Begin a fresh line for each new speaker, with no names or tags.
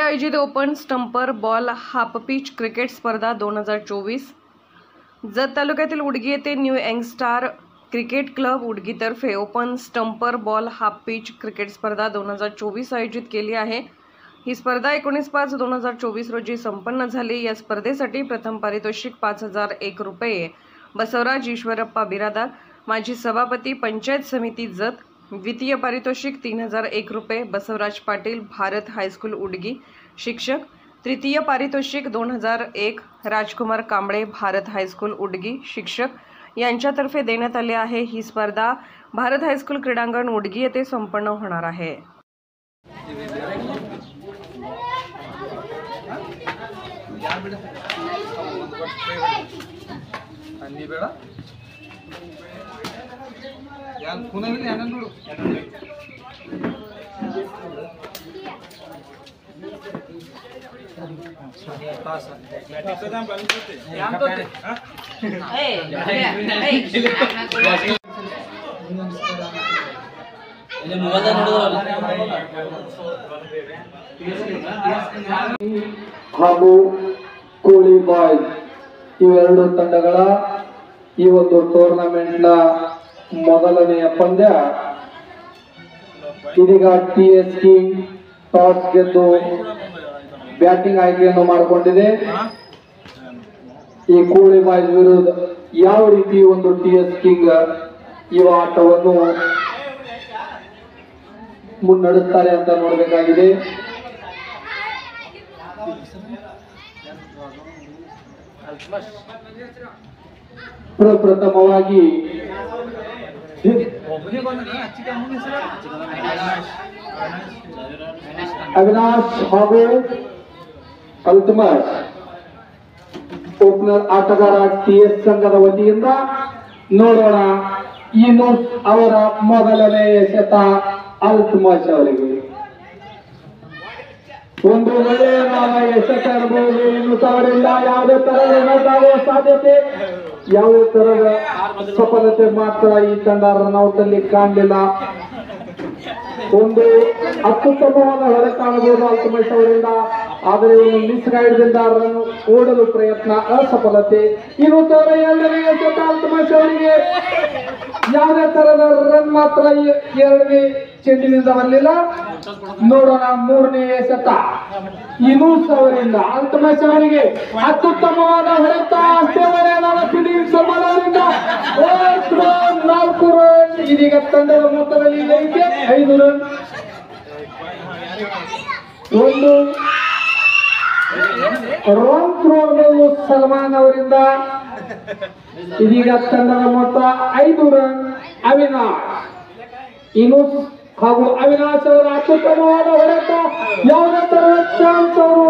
आयोजित open stumper ball half pitch cricket स्पर्धा 2024 जत तालुक्यातील उडगी येथे न्यू यंगस्टार क्रिकेट क्लब उडगीतर्फे open stumper ball half pitch cricket स्पर्धा 2024 आयोजित केली आहे। ही स्पर्धा 19/5/2024 रोजी संपन्न झाली। या स्पर्धेसाठी प्रथम पारितोषिक 5001 रुपये बसवराज ईश्वरप्पा बिरादार माजी सभापती पंचायत समिती जत। द्वितीय पारितोषिक 3001 रुपये बसवराज पाटील भारत हायस्कूल उडगी शिक्षक। तृतीय पारितोषिक 2001 राजकुमार कांबळे भारत हायस्कूल उडगी शिक्षक यांच्यातर्फे देण्यात आले आहे। ही स्पर्धा भारत हायस्कूल क्रीडांगण उडगी येथे संपन्न होणार आहे।
ಹಾಗೂ ಕೋಳಿ ಬಾಯ್ಸ್ ಇವೆರಡು ತಂಡಗಳ ಈ ಒಂದು ಟೂರ್ನಮೆಂಟ್ನ ಮೊದಲನೆಯ ಪಂದ್ಯ ಇದೀಗ ಟಿಎಸ್ ಕಿಂಗ್ ಟಾಸ್ ಗೆದ್ದು ಬ್ಯಾಟಿಂಗ್ ಆಯ್ಕೆಯನ್ನು ಮಾಡಿಕೊಂಡಿದೆ। ಈ ಕೋಳಿ ಬಾಯ್ಸ್ ವಿರುದ್ಧ ಯಾವ ರೀತಿ ಒಂದು ಟಿಎಸ್ ಕಿಂಗ್ ಈ ಆಟವನ್ನು ಮುನ್ನಡೆಸ್ತಾರೆ ಅಂತ ನೋಡಬೇಕಾಗಿದೆ। ಪ್ರಪ್ರಥಮವಾಗಿ ಅವಿನಾಶ್ ಹಾಗೂ ಅಲ್ತಮಶ್ ಓಪನರ್ ಆಟಗಾರ ಟಿಎಸ್ ಸಂಘದ ವತಿಯಿಂದ ನೋಡೋಣ ಇನ್ನು ಅವರ ಮೊದಲನೇ ಎಸೆತ ಅಲ್ತಮಶ್ ಅವರಿಗೆ ಒಂದು ಒಳ್ಳೆಯ ಎಸೆತ ಇರಬಹುದು। ಇನ್ನು ಅವರಿಂದ ಯಾವುದೇ ತರಹದ ಸಾಧ್ಯತೆ ಯಾವುದೇ ತರಹದ ಸಫಲತೆ ಮಾತ್ರ ಈ ತಂಡ ರನ್ಔಟ್ ಅಲ್ಲಿ ಕಾಣಲಿಲ್ಲ। ಒಂದು ಅತ್ಯುತ್ತಮವಾದ ಹೊಳೆ ಕಾಣಬಹುದು ಅಲ್ತಮಶ್ ಅವರಿಂದ, ಆದರೆ ಒಂದು ಮಿಸ್ ಗೈಡ್ದಿಂದ ರನ್ ಓಡಲು ಪ್ರಯತ್ನ ಅಸಫಲತೆ। ಇನ್ನು ತವರ ಎರಡನೇ ಎಸೆತ ಅಲ್ತಮಶ್ ಅವರಿಗೆ ಯಾವುದೇ ತರಹದ ರನ್ ಮಾತ್ರ ಎರಡನೇ ಚೆಂಡಿನಿಂದ ಬರಲಿಲ್ಲ। ನೋಡೋಣ ಮೂರನೇ ಎಸೆತ ಇನೂಸ್ ಅವರಿಂದ ಅಲ್ತಮಶ್ ಅವರಿಗೆ ಅತ್ಯುತ್ತಮವಾದ ಹೊಡೆತ ಫೀಲ್ಡಿಂಗ್ ಸಂಬಂಧದಿಂದ 4 ರನ್। ಇದೀಗ ತಂಡದ ಮೊತ್ತದಲ್ಲಿ 5 ರನ್। ಒಂದು ರಾಂಗ್ ಥ್ರೋ ಸಲ್ಮಾನ್ ಅವರಿಂದ ಇದೀಗ ತಂಡದ ಮೊತ್ತ 5 ರನ್। ಅವಿನಾಶ್ ಇನೂಸ್ ಹಾಗೂ ಅವಿನಾಶ್ ಅವರ ಅತ್ಯುತ್ತಮವಾದ ಹೊಡೆತ ಯಾವುದೇ ತರಹದ ಚಾನ್ಸ್ ಅವರು